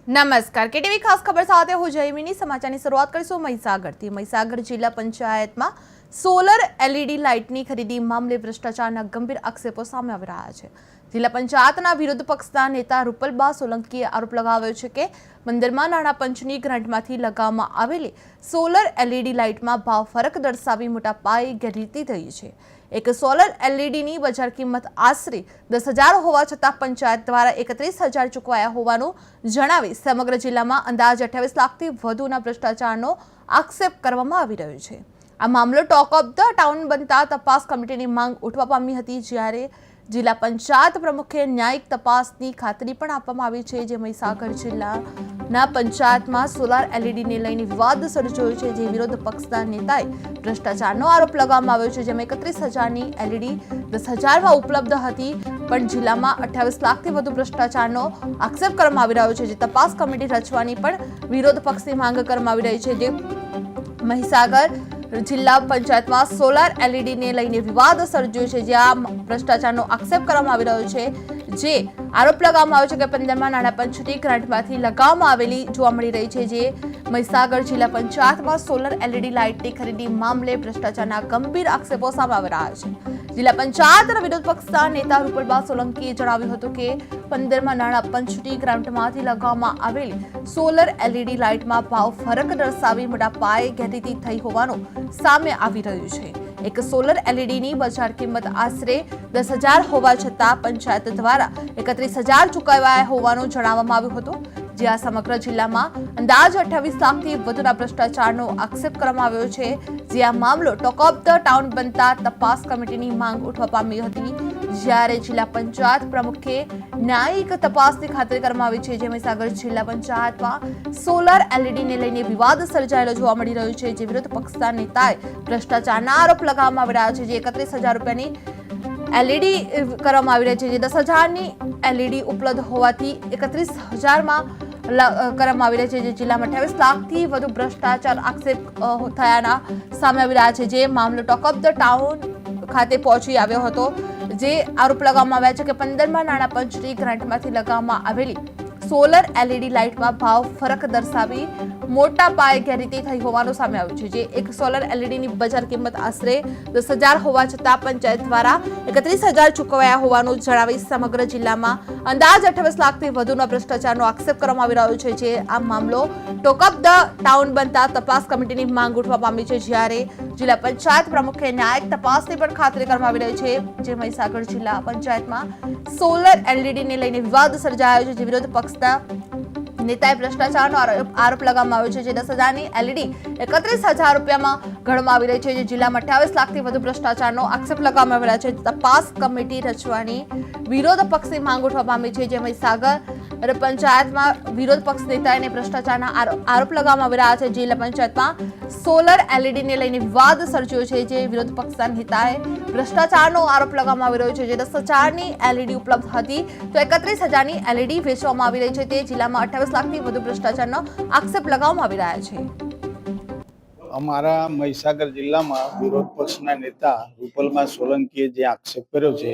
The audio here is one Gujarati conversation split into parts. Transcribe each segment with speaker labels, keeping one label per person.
Speaker 1: નમસ્કાર, કેટીવી ખાસ ખબર સાથે હું જયમીની સમાચારની શરૂઆત કરીશું મહીસાગરથી। મહીસાગર જિલ્લા પંચાયતમાં સોલર એલઈડી લાઇટની ખરીદી મામલે ભ્રષ્ટાચારના ગંભીર આક્ષેપો સામે આવી રહ્યા છે। જિલ્લા પંચાયતના વિરોધ પક્ષના નેતા રૂપલબા સોલંકીએ આરોપ લગાવ્યો છે કે મંદિરમાં નાણાં પંચની ગ્રાન્ટમાંથી લગાવવામાં આવેલી સોલર એલઈડી લાઇટમાં ભાવ ફરક દર્શાવી મોટા પાયે ગેરરીતિ થઈ છે। એક સોલર એલઈડીની બજાર કિંમત આશરે 10,000 હોવા છતાં પંચાયત દ્વારા 31,000 ચૂકવાયા હોવાનું જણાવી સમગ્ર જિલ્લામાં અંદાજ 28 લાખથી વધુના ભ્રષ્ટાચારનો આક્ષેપ કરવામાં આવી રહ્યો છે। આ મામલો ટોક ઓફ ધ ટાઉન બનતા તપાસ કમિટીની માંગ ઉઠવા પામી હતી, જ્યારે જિલ્લા પંચાયત પ્રમુખે ન્યાયિક તપાસની ખાતરી પણ આપવામાં આવી છે। જે મહીસાગર જિલ્લાના પંચાયતમાં સોલાર એલઈડીને લઈને વિવાદ સર્જાયો છે, જે વિરોધ પક્ષના નેતાએ ભ્રષ્ટાચારનો આરોપ લગાવવામાં આવ્યો છે, જેમાં 31,000ની એલઈડી 10,000માં ઉપલબ્ધ હતી, પણ જિલ્લામાં 28 લાખથી વધુ ભ્રષ્ટાચારનો આક્ષેપ કરવામાં આવી રહ્યો છે। જે તપાસ કમિટી રચવાની પણ વિરોધ પક્ષની માંગ કરવામાં આવી રહી છે। જે મહીસાગર જિલ્લા પંચાયતમાં સોલાર એલઈડીને લઈને વિવાદ સર્જાયો છે, જ્યાં ભ્રષ્ટાચારનો આક્ષેપ કરવામાં આવી રહ્યો છે। જે આરોપ લગાવવામાં આવ્યો છે કે 15માં નાણાં પંચની ગ્રાન્ટમાંથી લગાવવામાં આવેલી જોવા મળી રહી છે। જે મહીસાગર જિલ્લા પંચાયતમાં સોલર એલઈડી લાઇટની ખરીદી મામલે ભ્રષ્ટાચારના ગંભીર આક્ષેપો સામે આવી રહ્યા છે। જિલ્લા પંચાયતના વિરોધ પક્ષના નેતા રૂપલબા સોલંકીએ જણાવ્યું હતું કે 15માં નાણાં પંચની ગ્રાન્ટમાંથી લગાવવામાં આવેલી સોલર એલઈડી લાઇટમાં ભાવ ફરક દર્શાવી મોટા પાયે ગેરરીતિ થઈ હોવાનું સામે આવી રહ્યું છે। એક સોલર એલઈડીની બજાર કિંમત આશરે 10,000 હોવા છતાં પંચાયત દ્વારા 31,000 ચૂકવાયા હોવાનું જણાવવામાં આવ્યું હતું। જે આ સમગ્ર જિલ્લામાં અંદાજ 28 લાખથી વધુના ભ્રષ્ટાચારનો આક્ષેપ કરવામાં આવ્યો છે। જે આ મામલો ટોક ઓફ ધ ટાઉન બનતા તપાસ કમિટીની માંગ ઉઠવા પામી હતી, જ્યારે જિલ્લા પંચાયત પ્રમુખે ન્યાયિક તપાસની ખાતરી કરવામાં આવી છે। જે મહીસાગર જિલ્લા પંચાયતમાં સોલર એલઈડીને લઈને વિવાદ સર્જાયેલો જોવા મળી રહ્યો છે। જે વિરોધ પક્ષના નેતાએ ભ્રષ્ટાચારના આરોપ લગાવવામાં આવી રહ્યા છે। જે 31,000 રૂપિયાની એલઈડી કરવામાં આવી રહી છે, જે 10,000ની એલઈડી ઉપલબ્ધ હોવાથી 31,000માં કરવામાં આવી રહી છે। જે જિલ્લામાં 28 લાખથી વધુ ભ્રષ્ટાચાર આક્ષેપ થયાના સામે આવી રહ્યા છે। જે મામલો ટોક ઓફ ધ ટાઉન ખાતે પહોંચી આવ્યો હતો। જે આરોપ લગાવવામાં આવ્યા છે કે 15માં નાણાં પંચની ગ્રાન્ટમાંથી લગાવવામાં આવેલી સોલર એલઈડી લાઇટમાં ભાવ ફરક દર્શાવી મોટા પાયે ગેરરીતિ થઈ હોવાનું સામે આવ્યું છે। જે એક સોલર એલઈડીની બજાર કિંમત આશરે 10,000 હોવા છતાં પંચાયત દ્વારા 31,000 ચૂકવાયા હોવાનું જણાવી સમગ્ર જિલ્લામાં અંદાજ 28 લાખથી વધુના ભ્રષ્ટાચારનો આક્ષેપ કરવામાં આવી રહ્યો છે। જે આ મામલો ટોક ઓફ ધ ટાઉન બનતા તપાસ કમિટીની માંગ ઉઠવા પામી છે, જ્યારે જિલ્લા પંચાયત પ્રમુખે ન્યાયિક તપાસની પણ ખાતરી કરવામાં આવી રહી છે। જે મહીસાગર જિલ્લા પંચાયતમાં સોલર એલઈડીને લઈને વિવાદ સર્જાયો છે। જે વિરોધ પક્ષના નેતાએ ભ્રષ્ટાચારનો આરોપ લગાવવામાં આવ્યો છે। જે 10,000ની એલઈડી 31,000 રૂપિયામાં ગણવામાં આવી રહી છે। જે જિલ્લામાં 28 લાખથી વધુ ભ્રષ્ટાચારનો આક્ષેપ લગાવવામાં આવી રહ્યા છે। તપાસ કમિટી રચવાની વિરોધ પક્ષની માંગ ઉઠવા પામી છે। જે મહીસાગર પંચાયતમાં વિરોધ પક્ષ નેતાએ ભ્રષ્ટાચારના આરોપ લગાવવામાં આવી રહ્યા છે। જિલ્લા પંચાયતમાં સોલર એલઈડીને લઈને વિવાદ સર્જાયો છે। જે વિરોધ પક્ષના નેતાએ ભ્રષ્ટાચારનો આરોપ લગાવવામાં આવી રહ્યો છે। જે 10,000ની એલઈડી ઉપલબ્ધ હતી, તો 31,000ની એલઈડી વેચવામાં આવી રહી છે। તે જિલ્લામાં 28 લાખથી વધુ ભ્રષ્ટાચારનો આક્ષેપ લગાવવામાં આવી રહ્યા છે।
Speaker 2: અમારા મહીસાગર જિલ્લામાં વિરોધ પક્ષના નેતા રૂપલબા સોલંકીએ જે આક્ષેપ કર્યો છે,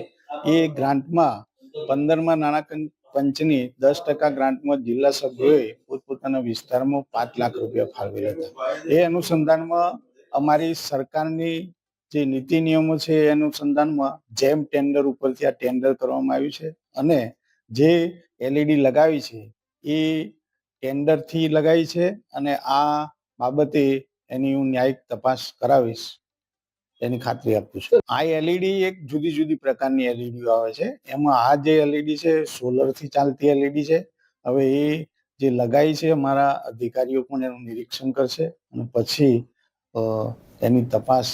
Speaker 2: એ ગ્રાન્ટમાં 15માં નાણાં પંચની 10% ગ્રાન્ટમાં જિલ્લા સભ્યોએ પોતપોતાના વિસ્તારમાં 5 લાખ રૂપિયા ફાળવેલા હતા। એ અનુસંધાનમાં અમારી સરકારની જે નીતિ નિયમો છે એ અનુસંધાનમાં જેમ ટેન્ડર ઉપરથી આ ટેન્ડર કરવામાં આવ્યું છે, અને જે એલઈડી લગાવી છે એ ટેન્ડરથી લગાવી છે, અને આ બાબતે એની હું ન્યાયિક તપાસ કરાવીશ એની ખાતરી આપું છું। આ એલઈડી એક જુદી જુદી પ્રકારની એલઈડીઓ આવે છે। એમાં આ જે એલઈડી છે સોલરથી ચાલતી એલઈડી છે। હવે એ જે લગાવી છે, અમારા અધિકારીઓ પણ એનું નિરીક્ષણ કરશે અને પછી એની તપાસ